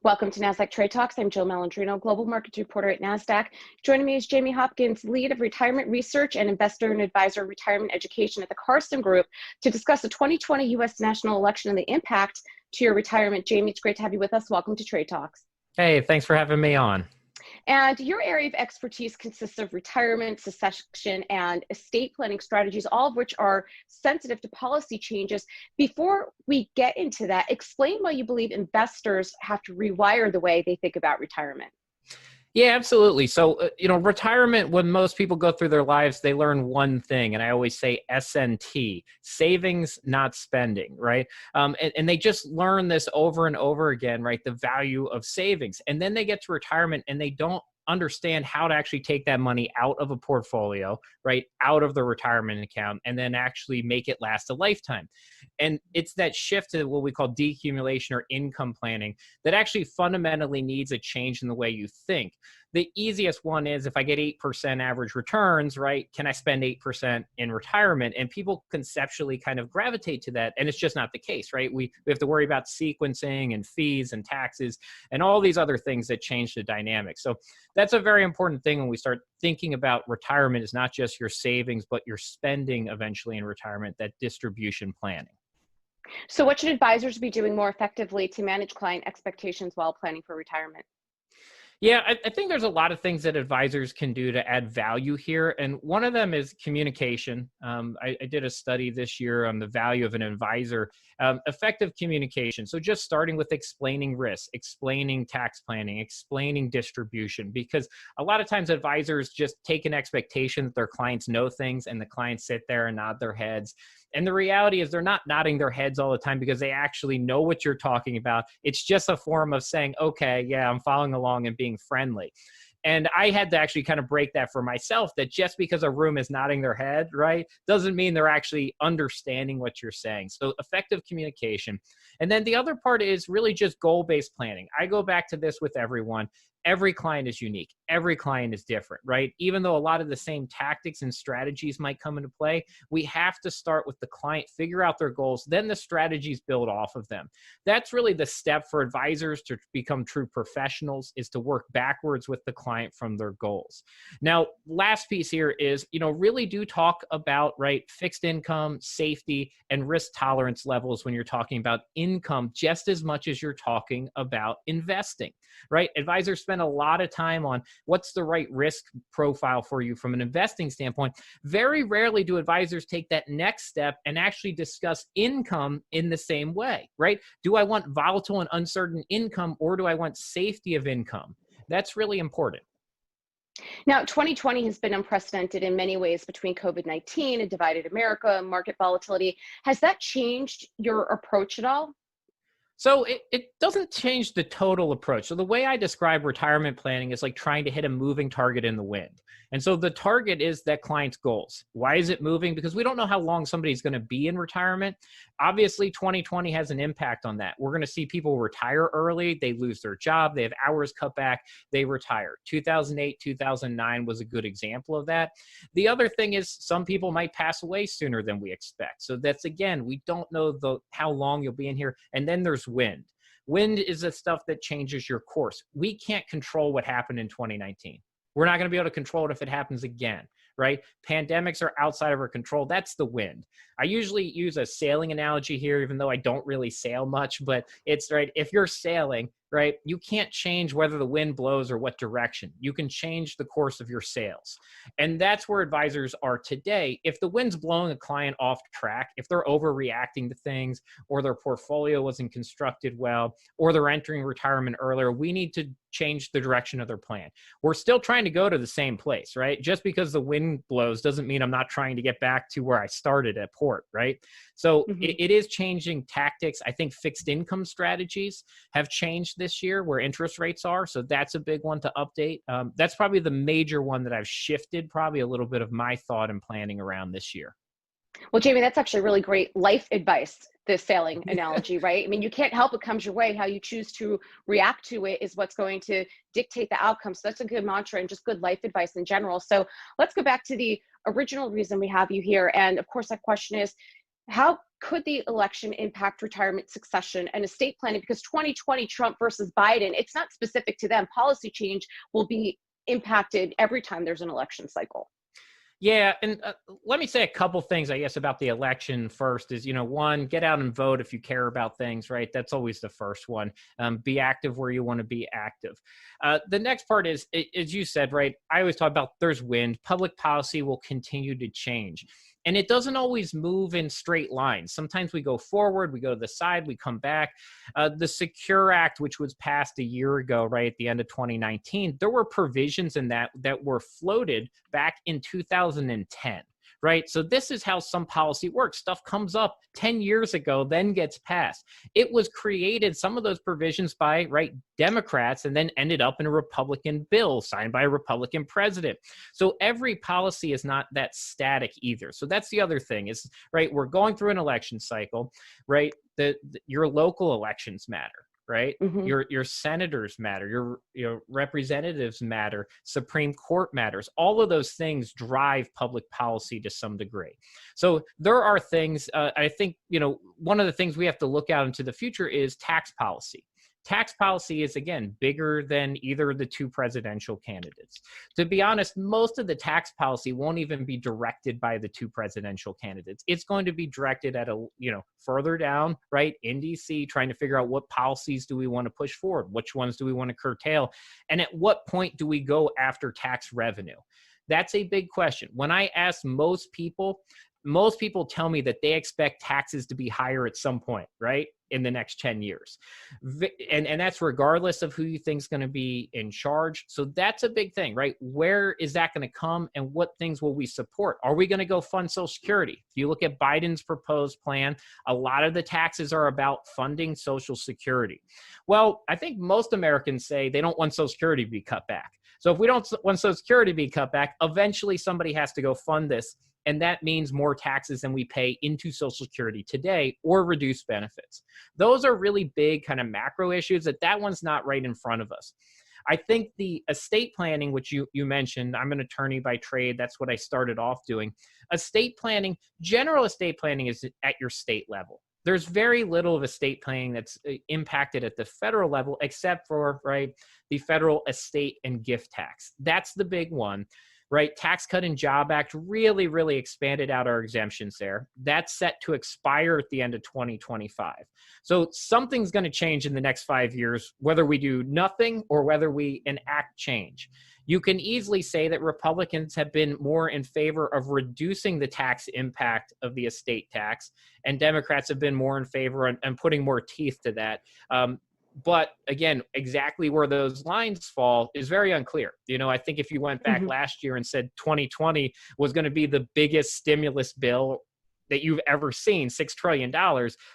Welcome to Nasdaq Trade Talks. I'm Jill Malandrino, Global Markets Reporter at Nasdaq. Joining me is Jamie Hopkins, Lead of Retirement Research and Investor and Advisor Retirement Education at the Carson Group, to discuss the 2020 U.S. national election and the impact to your retirement. Jamie, it's great to have you with us. Welcome to Trade Talks. Hey, thanks for having me on. And your area of expertise consists of retirement, succession, and estate planning strategies, all of which are sensitive to policy changes. Before we get into that, explain why you believe investors have to rewire the way they think about retirement. Yeah, absolutely. So, retirement, when most people go through their lives, they learn one thing. And I always say SNT, savings, not spending, right? And they just learn this over and over again, right? The value of savings. And then they get to retirement and they don't understand how to actually take that money out of a portfolio, right? Out of the retirement account, and then actually make it last a lifetime. And it's that shift to what we call decumulation or income planning that actually fundamentally needs a change in the way you think. The easiest one is if I get 8% average returns, right? Can I spend 8% in retirement? And people conceptually kind of gravitate to that. And it's just not the case, right? We have to worry about sequencing and fees and taxes and all these other things that change the dynamic. So that's a very important thing when we start thinking about retirement, is not just your savings, but your spending eventually in retirement, that distribution planning. So what should advisors be doing more effectively to manage client expectations while planning for retirement? Yeah, I think there's a lot of things that advisors can do to add value here. And one of them is communication. I did a study this year on the value of an advisor, effective communication. So just starting with explaining risk, explaining tax planning, explaining distribution, because a lot of times advisors just take an expectation that their clients know things and the clients sit there and nod their heads. And the reality is they're not nodding their heads all the time because they actually know what you're talking about. It's just a form of saying, okay, yeah, I'm following along and being friendly. And I had to actually kind of break that for myself, that just because a room is nodding their head, right, doesn't mean they're actually understanding what you're saying. So effective communication. And then the other part is really just goal-based planning. I go back to this with everyone. Every client is unique. Every client is different, right? Even though a lot of the same tactics and strategies might come into play, we have to start with the client, figure out their goals, then the strategies build off of them. That's really the step for advisors to become true professionals, is to work backwards with the client from their goals. Now, last piece here is, really do talk about, right, fixed income, safety, and risk tolerance levels when you're talking about income, just as much as you're talking about investing, right? Advisors spend a lot of time on what's the right risk profile for you from an investing standpoint. Very rarely do advisors take that next step and actually discuss income in the same way, right? Do I want volatile and uncertain income, or do I want safety of income? That's really important. Now, 2020 has been unprecedented in many ways between COVID-19, a divided America, market volatility. Has that changed your approach at all? So it doesn't change the total approach. So the way I describe retirement planning is like trying to hit a moving target in the wind. And so the target is that client's goals. Why is it moving? Because we don't know how long somebody's going to be in retirement. Obviously, 2020 has an impact on that. We're going to see people retire early. They lose their job. They have hours cut back. They retire. 2008, 2009 was a good example of that. The other thing is some people might pass away sooner than we expect. So that's, again, we don't know how long you'll be in here. And then there's wind. Wind is the stuff that changes your course. We can't control what happened in 2019. We're not going to be able to control it if it happens again, right? Pandemics are outside of our control. That's the wind. I usually use a sailing analogy here, even though I don't really sail much, but it's right. If you're sailing, right, you can't change whether the wind blows or what direction. You can change the course of your sails. And that's where advisors are today. If the wind's blowing a client off track, if they're overreacting to things, or their portfolio wasn't constructed well, or they're entering retirement earlier, we need to change the direction of their plan. We're still trying to go to the same place, right? Just because the wind blows doesn't mean I'm not trying to get back to where I started at port, right? So it is changing tactics. I think fixed income strategies have changed this year where interest rates are. So that's a big one to update. That's probably the major one that I've shifted probably a little bit of my thought and planning around this year. Well, Jamie, that's actually really great life advice, the sailing analogy, right? I mean, you can't help what comes your way. How you choose to react to it is what's going to dictate the outcome. So that's a good mantra and just good life advice in general. So let's go back to the original reason we have you here. And of course, that question is, how could the election impact retirement succession and estate planning? Because 2020 Trump versus Biden, it's not specific to them. Policy change will be impacted every time there's an election cycle. Yeah, and let me say a couple things, I guess, about the election first is, one, get out and vote if you care about things, right? That's always the first one. Be active where you want to be active. The next part is, as you said, right, I always talk about there's wind. Public policy will continue to change. And it doesn't always move in straight lines. Sometimes we go forward, we go to the side, we come back. The Secure Act, which was passed a year ago, right at the end of 2019, there were provisions in that were floated back in 2010. Right. So this is how some policy works. Stuff comes up 10 years ago, then gets passed. It was created, some of those provisions by Democrats, and then ended up in a Republican bill signed by a Republican president. So every policy is not that static either. So that's the other thing is, we're going through an election cycle, right? Your local elections matter. Right? Mm-hmm. Your senators matter, your representatives matter, Supreme Court matters. All of those things drive public policy to some degree. So there are things, I think, one of the things we have to look out into the future is tax policy. Tax policy is, again, bigger than either of the two presidential candidates. To be honest, most of the tax policy won't even be directed by the two presidential candidates. It's going to be directed at further down, right, in DC, trying to figure out what policies do we want to push forward, which ones do we want to curtail, and at what point do we go after tax revenue? That's a big question. When I ask most people tell me that they expect taxes to be higher at some point, right, in the next 10 years. And that's regardless of who you think is going to be in charge. So that's a big thing, right? Where is that going to come and what things will we support? Are we going to go fund Social Security? If you look at Biden's proposed plan, a lot of the taxes are about funding Social Security. Well, I think most Americans say they don't want Social Security to be cut back. So if we don't want Social Security to be cut back, eventually somebody has to go fund this. And that means more taxes than we pay into Social Security today or reduced benefits. Those are really big kind of macro issues that one's not right in front of us. I think the estate planning, which you mentioned, I'm an attorney by trade. That's what I started off doing. General estate planning is at your state level. There's very little of estate planning that's impacted at the federal level, except for, the federal estate and gift tax. That's the big one. Right, Tax Cut and Job Act really, really expanded out our exemptions there. That's set to expire at the end of 2025. So something's going to change in the next 5 years, whether we do nothing or whether we enact change. You can easily say that Republicans have been more in favor of reducing the tax impact of the estate tax, and Democrats have been more in favor and putting more teeth to that. But again, exactly where those lines fall is very unclear. I think if you went back last year and said 2020 was going to be the biggest stimulus bill that you've ever seen, $6 trillion,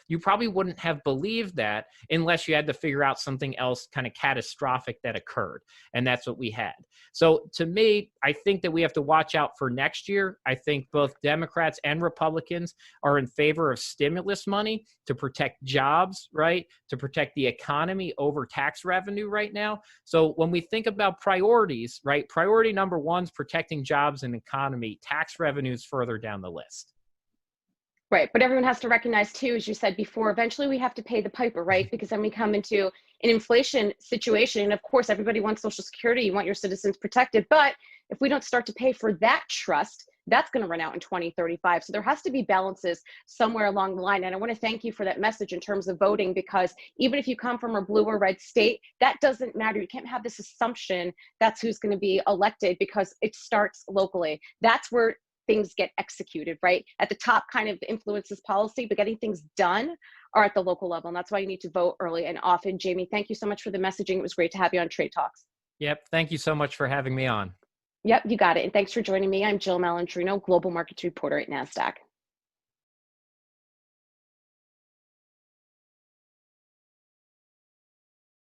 you probably wouldn't have believed that unless you had to figure out something else kind of catastrophic that occurred. And that's what we had. So to me, I think that we have to watch out for next year. I think both Democrats and Republicans are in favor of stimulus money to protect jobs, right? To protect the economy over tax revenue right now. So when we think about priorities, right? Priority number one is protecting jobs and economy. Tax revenues further down the list. Right. But everyone has to recognize too, as you said before, eventually we have to pay the piper, right? Because then we come into an inflation situation. And of course, everybody wants Social Security. You want your citizens protected. But if we don't start to pay for that trust, that's going to run out in 2035. So there has to be balances somewhere along the line. And I want to thank you for that message in terms of voting, because even if you come from a blue or red state, that doesn't matter. You can't have this assumption that's who's going to be elected, because it starts locally. That's where things get executed, right? At the top kind of influences policy, but getting things done are at the local level. And that's why you need to vote early and often. Jamie, thank you so much for the messaging. It was great to have you on Trade Talks. Yep. Thank you so much for having me on. Yep, you got it. And thanks for joining me. I'm Jill Malandrino, Global Markets Reporter at Nasdaq.